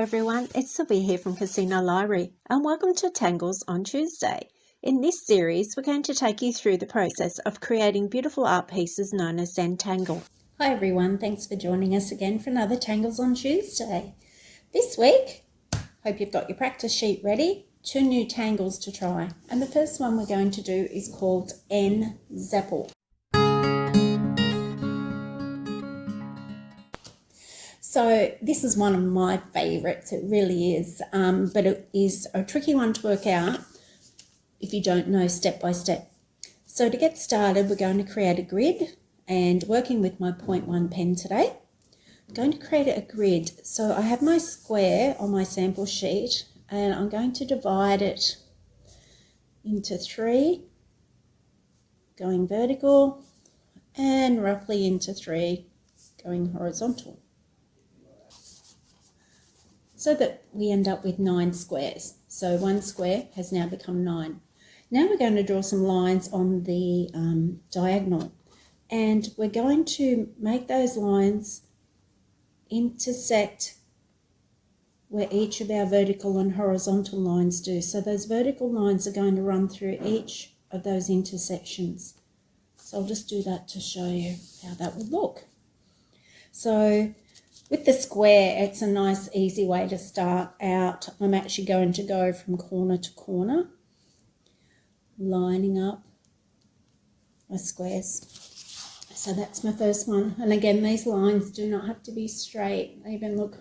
everyone, it's Sylvia here from Casino Library and welcome to Tangles on Tuesday. In this series, we're going to take you through the process of creating beautiful art pieces known as Tangle. Hi everyone, thanks for joining us again for another Tangles on Tuesday. This week, hope you've got your practice sheet ready, 2 new tangles to try. And the first one we're going to do is called N Zappel. So this is one of my favourites, it really is, but it is a tricky one to work out if you don't know step by step. So to get started, we're going to create a grid, and working with my 0.1 pen today, I'm going to create a grid. So I have my square on my sample sheet and I'm going to divide it into 3, going vertical, and roughly into 3, going horizontal, so that we end up with 9 squares. So 1 square has now become 9. Now we're going to draw some lines on the diagonal, and we're going to make those lines intersect where each of our vertical and horizontal lines do. So those vertical lines are going to run through each of those intersections. So I'll just do that to show you how that would look. So with the square, it's a nice easy way to start out. I'm actually going to go from corner to corner, lining up my squares. So that's my first one. And again, these lines do not have to be straight. They even look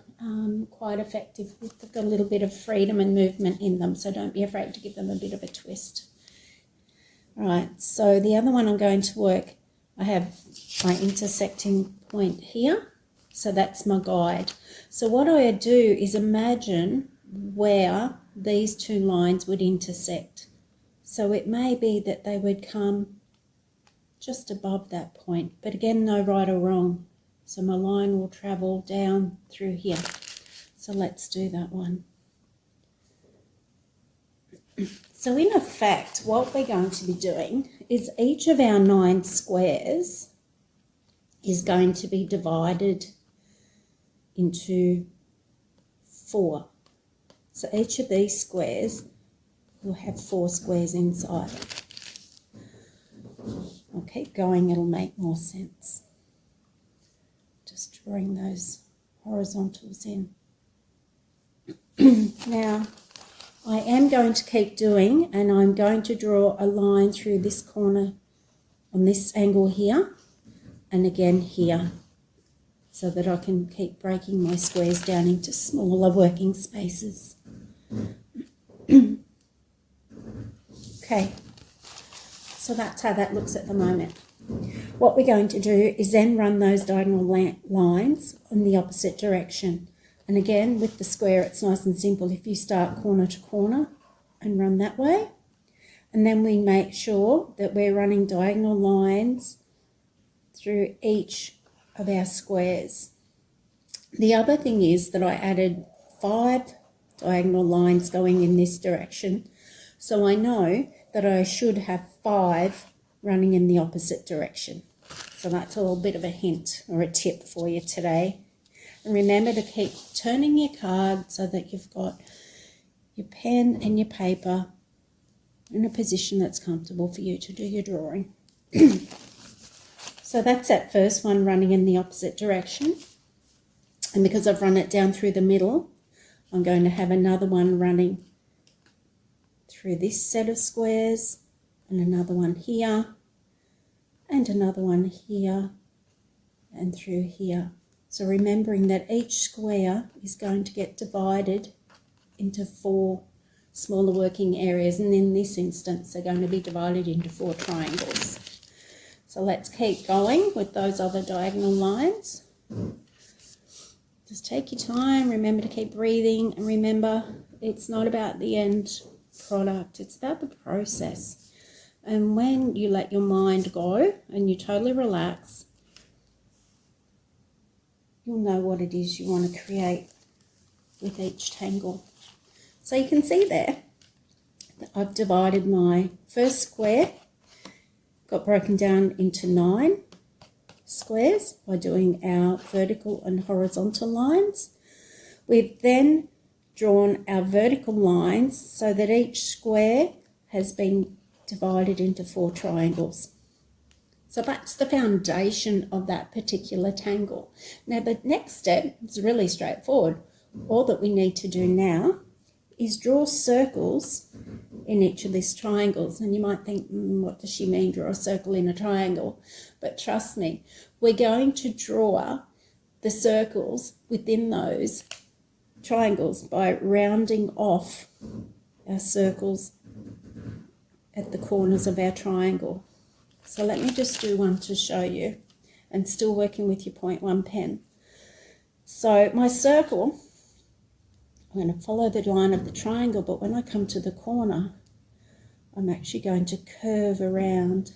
quite effective. They've got a little bit of freedom and movement in them, so don't be afraid to give them a bit of a twist. All right, so the other one I'm going to work, I have my intersecting point here. So that's my guide. So what I do is imagine where these 2 lines would intersect. So it may be that they would come just above that point, but again, no right or wrong. So my line will travel down through here. So let's do that one. So in effect, what we're going to be doing is each of our 9 squares is going to be divided into 4. So each of these squares will have 4 squares inside. I'll keep going, it'll make more sense. Just drawing those horizontals in. Now, I am going to keep doing, and I'm going to draw a line through this corner on this angle here, and again here, so that I can keep breaking my squares down into smaller working spaces. Okay, so that's how that looks at the moment. What we're going to do is then run those diagonal lines in the opposite direction. And again, with the square, it's nice and simple. If you start corner to corner and run that way, and then we make sure that we're running diagonal lines through each of our squares. The other thing is that I added 5 diagonal lines going in this direction, so I know that I should have 5 running in the opposite direction. So that's a little bit of a hint or a tip for you today. And remember to keep turning your card so that you've got your pen and your paper in a position that's comfortable for you to do your drawing. So that's that first one running in the opposite direction. And because I've run it down through the middle, I'm going to have another one running through this set of squares, and another one here, and another one here, and through here. So remembering that each square is going to get divided into 4 smaller working areas, and in this instance they're going to be divided into 4 triangles. So let's keep going with those other diagonal lines. Just take your time, remember to keep breathing, and remember it's not about the end product, it's about the process. And when you let your mind go and you totally relax, you'll know what it is you want to create with each tangle. So you can see there that I've divided my first square, got broken down into 9 squares by doing our vertical and horizontal lines. We've then drawn our vertical lines so that each square has been divided into 4 triangles. So that's the foundation of that particular tangle. Now the next step is really straightforward. All that we need to do now is draw circles in each of these triangles. And you might think, what does she mean, draw a circle in a triangle? But trust me, we're going to draw the circles within those triangles by rounding off our circles at the corners of our triangle. So let me just do one to show you, and still working with your 0.1 pen. So my circle, I'm going to follow the line of the triangle, but when I come to the corner, I'm actually going to curve around,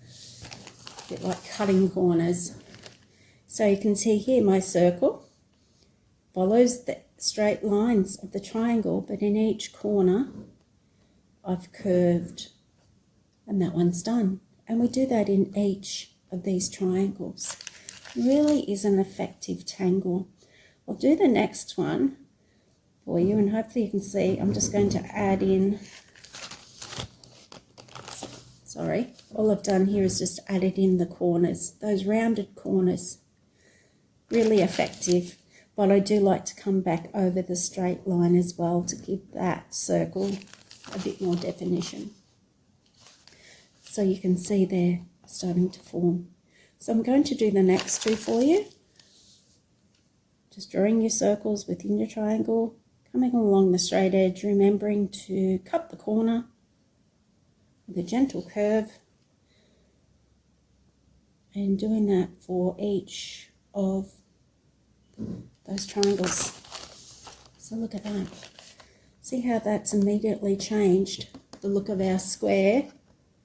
a bit like cutting corners. So you can see here my circle follows the straight lines of the triangle, but in each corner I've curved, and that one's done. And we do that in each of these triangles. Really is an effective tangle. I'll do the next one for you, and hopefully you can see I'm just going to add in, sorry, all I've done here is just added in the corners, those rounded corners. Really effective, but I do like to come back over the straight line as well to give that circle a bit more definition. So you can see they're starting to form. So I'm going to do the next 2 for you. Just drawing your circles within your triangle, coming along the straight edge, remembering to cut the corner with a gentle curve, and doing that for each of those triangles. So look at that. See how that's immediately changed the look of our square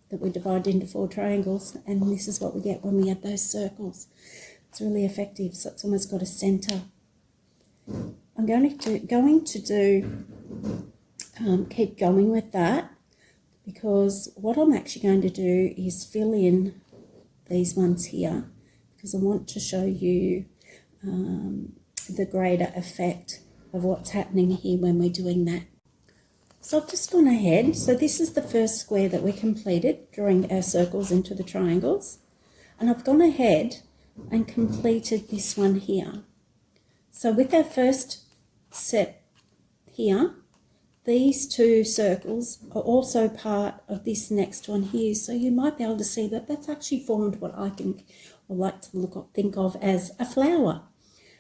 that we divide into 4 triangles, and this is what we get when we add those circles. It's really effective, so it's almost got a centre. I'm going to keep going with that, because what I'm actually going to do is fill in these ones here, because I want to show you the greater effect of what's happening here when we're doing that. So I've just gone ahead. So this is the first square that we completed, drawing our circles into the triangles. And I've gone ahead and completed this one here. So with our first set here, these 2 circles are also part of this next one here. So you might be able to see that that's actually formed what I think, or like to think of as a flower.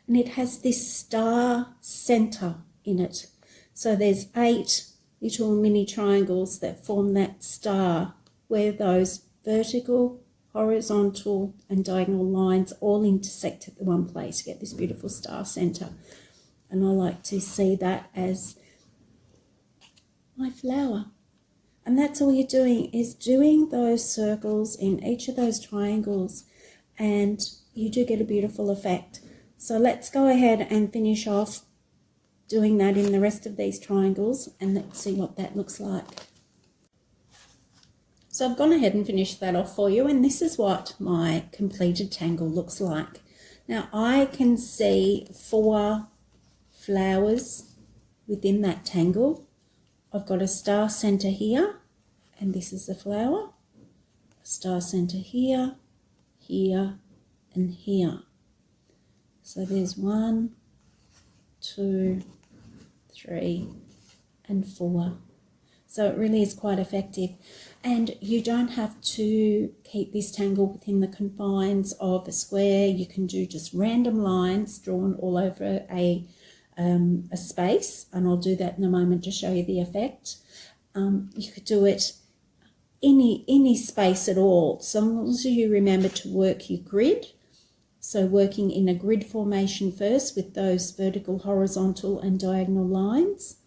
And it has this star centre in it. So there's 8 little mini triangles that form that star, where those vertical, horizontal and diagonal lines all intersect at the one place. You get this beautiful star centre. And I like to see that as my flower. And that's all you're doing, is doing those circles in each of those triangles, and you do get a beautiful effect. So let's go ahead and finish off doing that in the rest of these triangles, and let's see what that looks like. So I've gone ahead and finished that off for you, and this is what my completed tangle looks like. Now I can see 4 flowers within that tangle. I've got a star centre here, and this is the flower. A star centre here, here and here. So there's 1, 2, 3 and 4. So it really is quite effective, and you don't have to keep this tangle within the confines of a square. You can do just random lines drawn all over a space, and I'll do that in a moment to show you the effect. You could do it any space at all, so long as you remember to work your grid. So working in a grid formation first with those vertical, horizontal and diagonal lines,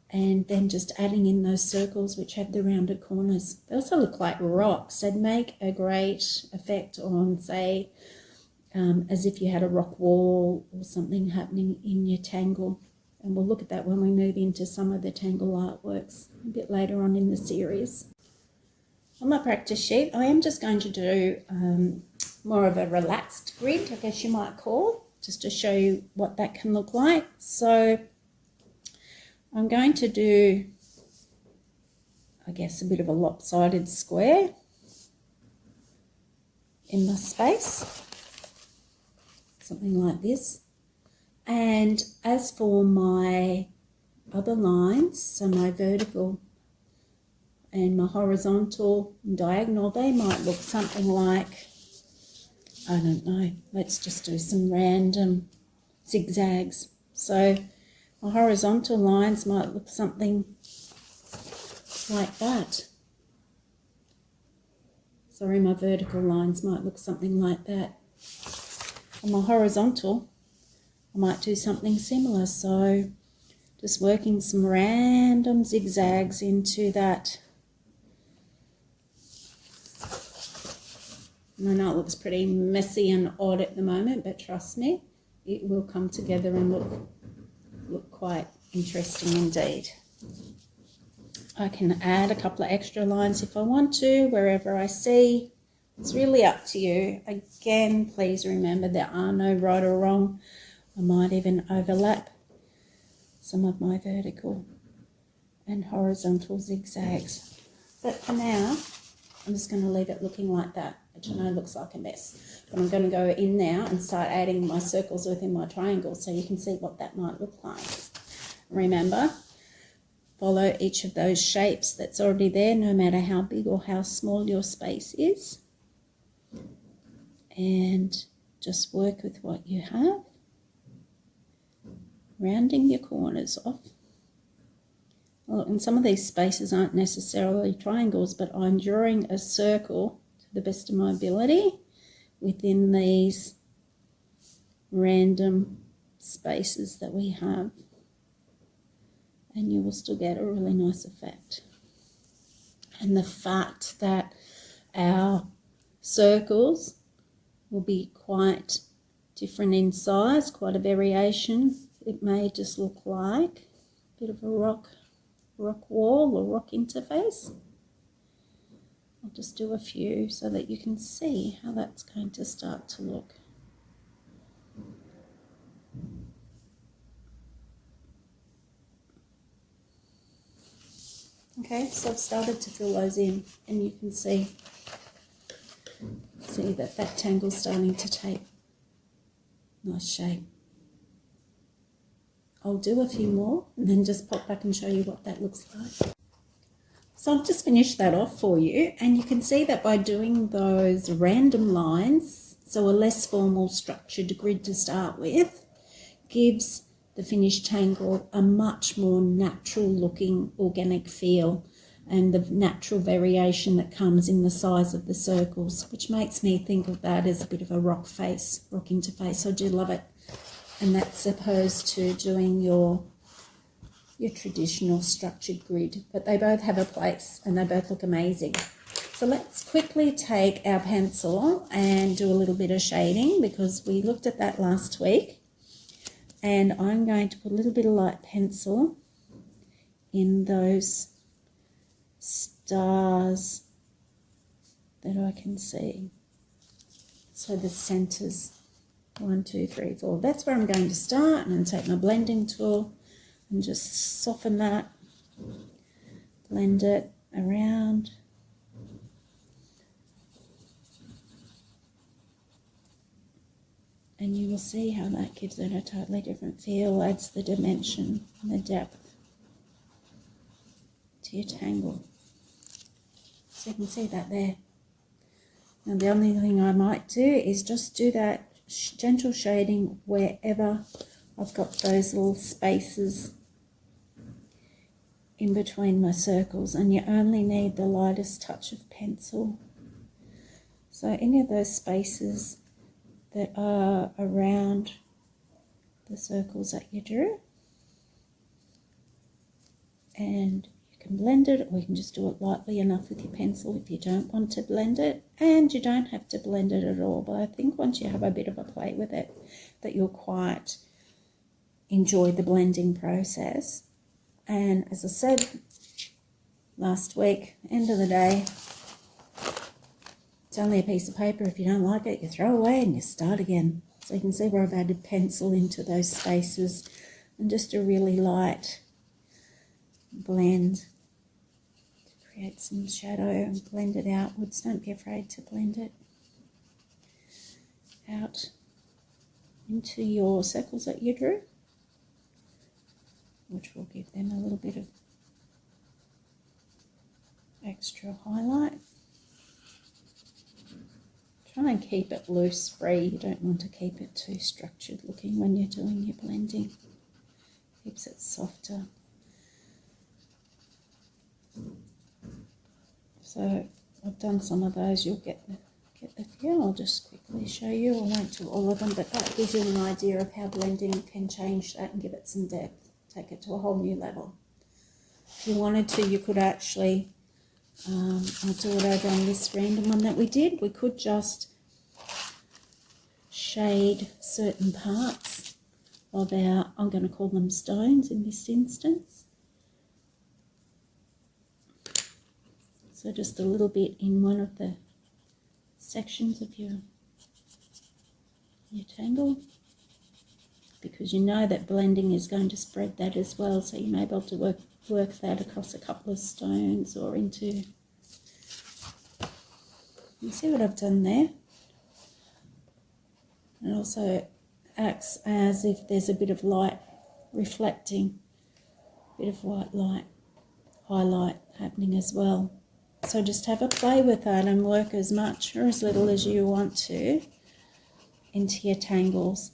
and then just adding in those circles which have the rounded corners. They also look like rocks. They'd make a great effect on, say, as if you had a rock wall or something happening in your tangle. And we'll look at that when we move into some of the tangle artworks a bit later on in the series. On my practice sheet, I am just going to do more of a relaxed grid, I guess you might call. just to show you what that can look like. So I'm going to do, I guess, a bit of a lopsided square in my space, something like this. And as for my other lines, so my vertical and my horizontal and diagonal, they might look something like, I don't know, let's just do some random zigzags. So my horizontal lines might look something like that. Sorry, my vertical lines might look something like that. On my horizontal, I might do something similar. So just working some random zigzags into that. And I know it looks pretty messy and odd at the moment, but trust me, it will come together and look quite interesting indeed. I can add a couple of extra lines if I want to, wherever I see. It's really up to you. Again, please remember there are no right or wrong. I might even overlap some of my vertical and horizontal zigzags. But for now, I'm just going to leave it looking like that, which I know looks like a mess. But I'm going to go in now and start adding my circles within my triangles so you can see what that might look like. Remember, follow each of those shapes that's already there, no matter how big or how small your space is. And just work with what you have, rounding your corners off. Well, and some of these spaces aren't necessarily triangles, but I'm drawing a circle to the best of my ability within these random spaces that we have. And you will still get a really nice effect. And the fact that our circles will be quite different in size, quite a variation. It may just look like a bit of a rock wall or rock interface. I'll just do a few so that you can see how that's going to start to look. Okay, so I've started to fill those in, and you can see that tangle's starting to take nice shape. I'll do a few more and then just pop back and show you what that looks like. So I've just finished that off for you, and you can see that by doing those random lines, so a less formal structured grid to start with, gives the finished tangle a much more natural looking organic feel, and the natural variation that comes in the size of the circles, which makes me think of that as a bit of a rock interface. I do love it. And that's opposed to doing your traditional structured grid. But they both have a place and they both look amazing. So let's quickly take our pencil and do a little bit of shading, because we looked at that last week. And I'm going to put a little bit of light pencil in those stars that I can see. So the centers, 1, 2, 3, 4. That's where I'm going to start, and then take my blending tool and just soften that, blend it around. And you will see how that gives it a totally different feel, adds the dimension and the depth to your tangle. So you can see that there. Now the only thing I might do is just do that gentle shading wherever I've got those little spaces in between my circles, and you only need the lightest touch of pencil. So any of those spaces that are around the circles that you drew, and you can blend it, or you can just do it lightly enough with your pencil if you don't want to blend it, and you don't have to blend it at all. But I think once you have a bit of a play with it, that you'll quite enjoy the blending process. And as I said last week, end of the day, it's only a piece of paper. If you don't like it, you throw away and you start again. So you can see where I've added pencil into those spaces, and just a really light blend to create some shadow and blend it outwards. Don't be afraid to blend it out into your circles that you drew, which will give them a little bit of extra highlight. Try and keep it loose, free. You don't want to keep it too structured looking when you're doing your blending. Keeps it softer. So I've done some of those. You'll get the feel. I'll just quickly show you. I won't do all of them, but that gives you an idea of how blending can change that and give it some depth. Take it to a whole new level. If you wanted to, you could actually, I'll do it over on this random one that we did. We could just shade certain parts of our, I'm going to call them stones in this instance. So just a little bit in one of the sections of your tangle, because you know that blending is going to spread that as well, so you may be able to work that across a couple of stones or into, you see what I've done there? It also acts as if there's a bit of light reflecting, a bit of white light, highlight happening as well. So just have a play with that and work as much or as little as you want to into your tangles,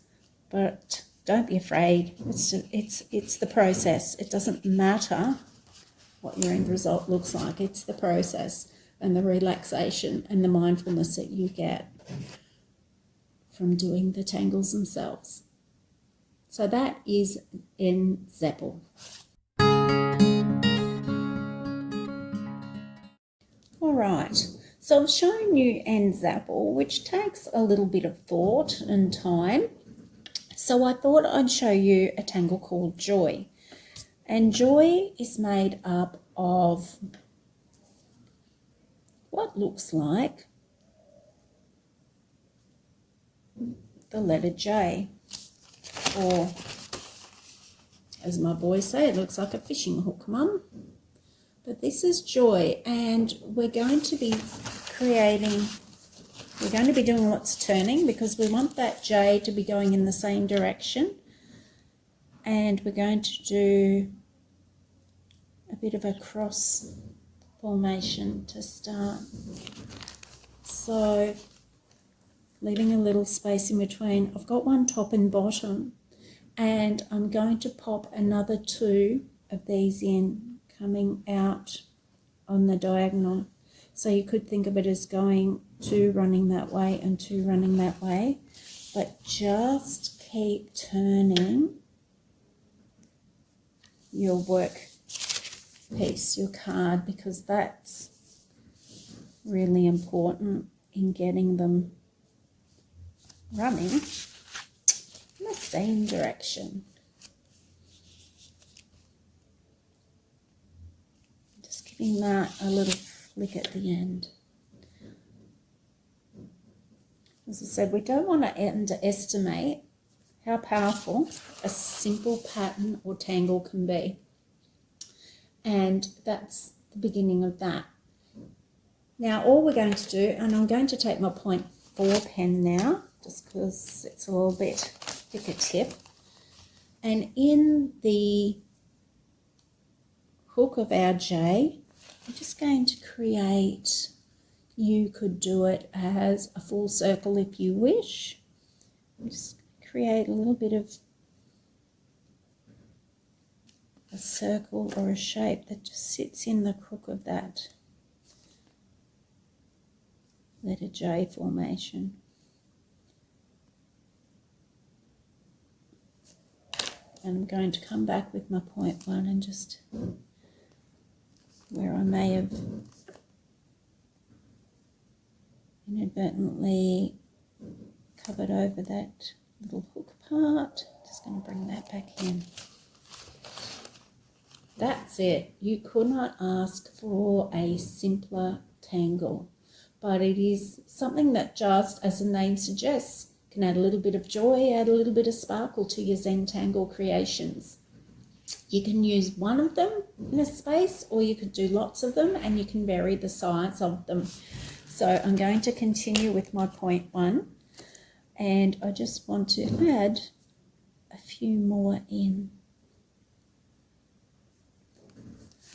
but don't be afraid. It's the process. It doesn't matter what your end result looks like. It's the process and the relaxation and the mindfulness that you get from doing the tangles themselves. So that is in Zeppel. All right, so I've shown you N-Zapple, which takes a little bit of thought and time. So I thought I'd show you a tangle called Joy. And Joy is made up of what looks like the letter J, or as my boys say, it looks like a fishing hook, Mum. But this is Joy, and we're going to be doing lots of turning because we want that J to be going in the same direction, and we're going to do a bit of a cross formation to start. So leaving a little space in between. I've got one top and bottom, and I'm going to pop another 2 of these in, coming out on the diagonal. So you could think of it as going 2 running that way and 2 running that way, but just keep turning your work piece, your card, because that's really important in getting them running in the same direction. Giving that a little flick at the end. As I said, we don't want to underestimate how powerful a simple pattern or tangle can be. And that's the beginning of that. Now all we're going to do, and I'm going to take my 0.4 pen now, just because it's a little bit thicker tip, and in the hook of our J, I'm just going to create, you could do it as a full circle if you wish. Just create a little bit of a circle or a shape that just sits in the crook of that letter J formation. And I'm going to come back with my 0.1 and just where I may have inadvertently covered over that little hook part. Just going to bring that back in. That's it. You could not ask for a simpler tangle, but it is something that just, as the name suggests, You can add a little bit of joy, add a little bit of sparkle to your Zen Tangle creations. You can use one of them in a space, or you could do lots of them, and you can vary the size of them. So I'm going to continue with my point 1, and I just want to add a few more in.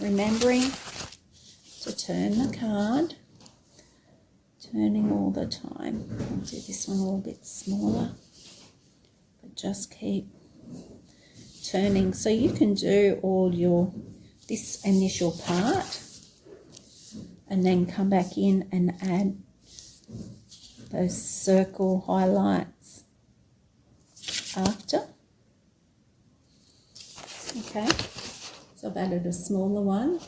Remembering to turn the card, turning all the time. I'll do this one a little bit smaller, but just keep turning. So you can do all this initial part and then come back in and add those circle highlights after. Okay, so I've added a smaller one.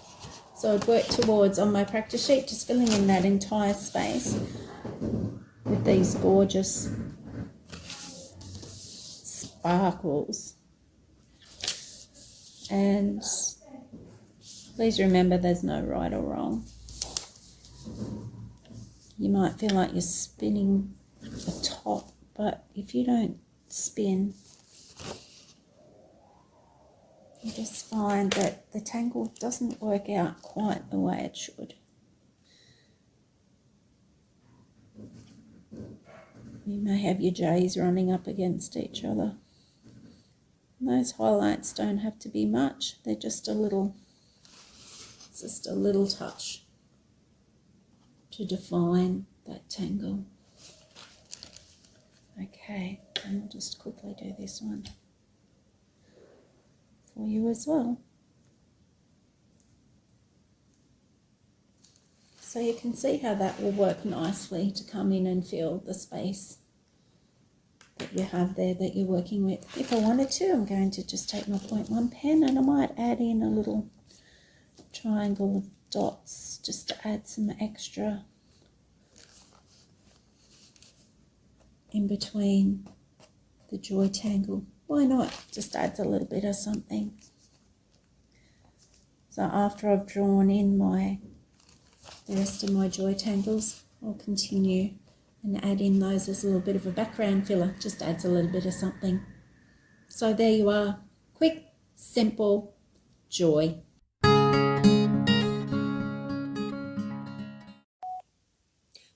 So I'd work towards, on my practice sheet, just filling in that entire space with these gorgeous sparkles. And please remember there's no right or wrong. You might feel like you're spinning the top, but if you don't spin, you just find that the tangle doesn't work out quite the way it should. You may have your J's running up against each other. And those highlights don't have to be much, they're just a little touch to define that tangle. Okay, and I'll just quickly do this one for you as well. So you can see how that will work nicely to come in and fill the space that you have there that you're working with. If I wanted to, I'm going to just take my point 1 pen and I might add in a little triangle of dots just to add some extra in between the joy tangle. Why not? Just adds a little bit of something. So after I've drawn in the rest of my joy tangles, I'll continue and add in those as a little bit of a background filler. Just adds a little bit of something. So there you are. Quick, simple joy.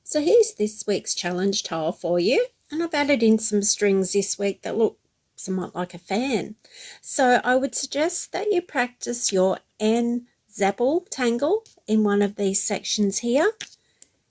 So here's this week's challenge tile for you. And I've added in some strings this week that look somewhat like a fan. So I would suggest that you practice your N Zapple tangle in one of these sections here.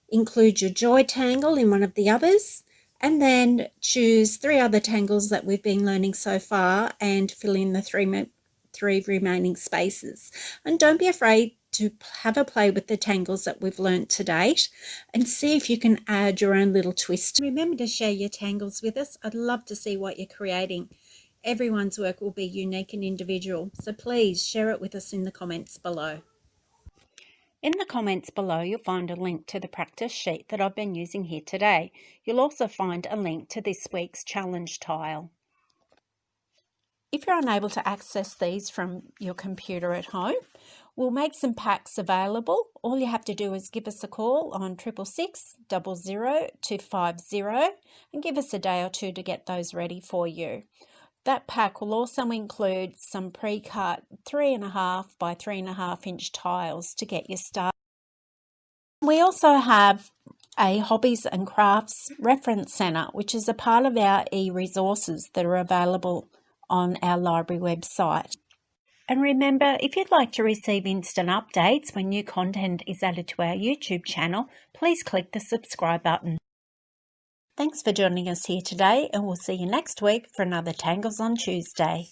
Include your joy tangle in one of the others, and then choose 3 other tangles that we've been learning so far and fill in the 3 remaining spaces. And don't be afraid to have a play with the tangles that we've learnt to date and see if you can add your own little twist. Remember to share your tangles with us. I'd love to see what you're creating. Everyone's work will be unique and individual, so please share it with us in the comments below. In the comments below, you'll find a link to the practice sheet that I've been using here today. You'll also find a link to this week's challenge tile. If you're unable to access these from your computer at home, we'll make some packs available. All you have to do is give us a call on 666 00 250 and give us a day or two to get those ready for you. That pack will also include some pre-cut 3.5 by 3.5 inch tiles to get you started. We also have a Hobbies and Crafts Reference Centre, which is a part of our e-resources that are available on our library website. And remember, if you'd like to receive instant updates when new content is added to our YouTube channel, please click the subscribe button. Thanks for joining us here today, and we'll see you next week for another Tangles on Tuesday.